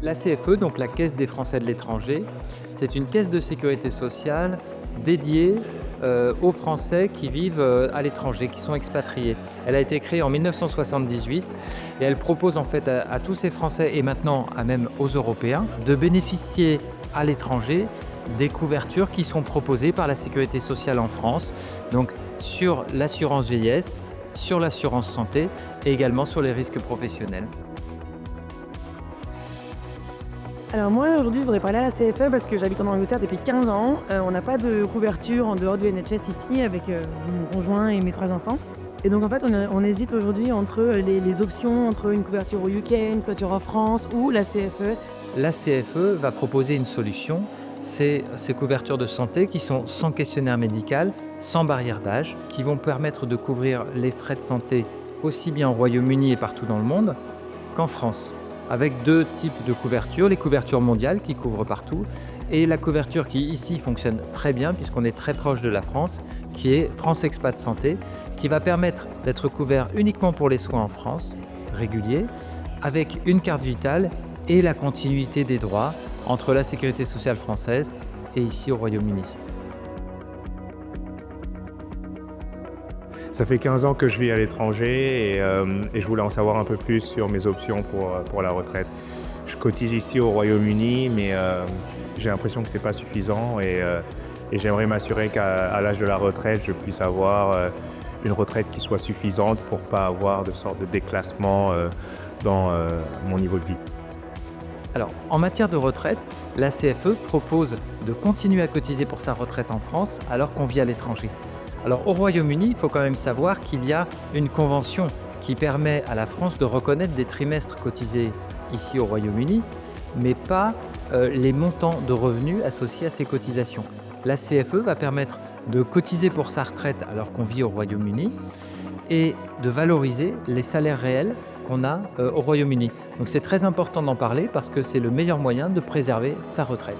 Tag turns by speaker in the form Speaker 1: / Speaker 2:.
Speaker 1: La CFE, donc la Caisse des Français de l'étranger, c'est une caisse de sécurité sociale dédiée aux Français qui vivent à l'étranger, qui sont expatriés. Elle a été créée en 1978 et elle propose en fait à tous ces Français et maintenant même aux Européens de bénéficier à l'étranger des couvertures qui sont proposées par la sécurité sociale en France, donc sur l'assurance vieillesse, sur l'assurance santé et également sur les risques professionnels.
Speaker 2: Alors moi, aujourd'hui, je voudrais parler à la CFE parce que j'habite en Angleterre depuis 15 ans. On n'a pas de couverture en dehors du NHS ici avec mon conjoint et mes 3 enfants. Et donc en fait, on hésite aujourd'hui entre les options, entre une couverture au UK, une couverture en France ou la CFE.
Speaker 1: La CFE va proposer une solution, c'est ces couvertures de santé qui sont sans questionnaire médical, sans barrière d'âge, qui vont permettre de couvrir les frais de santé aussi bien au Royaume-Uni et partout dans le monde qu'en France, avec 2 types de couvertures, les couvertures mondiales qui couvrent partout et la couverture qui ici fonctionne très bien puisqu'on est très proche de la France, qui est France Expat Santé, qui va permettre d'être couvert uniquement pour les soins en France, réguliers, avec une carte vitale et la continuité des droits entre la sécurité sociale française et ici au Royaume-Uni.
Speaker 3: Ça fait 15 ans que je vis à l'étranger et je voulais en savoir un peu plus sur mes options pour la retraite. Je cotise ici au Royaume-Uni, mais j'ai l'impression que c'est pas suffisant et j'aimerais m'assurer qu'à l'âge de la retraite, je puisse avoir une retraite qui soit suffisante pour pas avoir de sorte de déclassement dans mon niveau de vie.
Speaker 1: Alors, en matière de retraite, la CFE propose de continuer à cotiser pour sa retraite en France alors qu'on vit à l'étranger. Alors, au Royaume-Uni, il faut quand même savoir qu'il y a une convention qui permet à la France de reconnaître des trimestres cotisés ici au Royaume-Uni, mais pas les montants de revenus associés à ces cotisations. La CFE va permettre de cotiser pour sa retraite alors qu'on vit au Royaume-Uni et de valoriser les salaires réels qu'on a au Royaume-Uni. Donc c'est très important d'en parler parce que c'est le meilleur moyen de préserver sa retraite.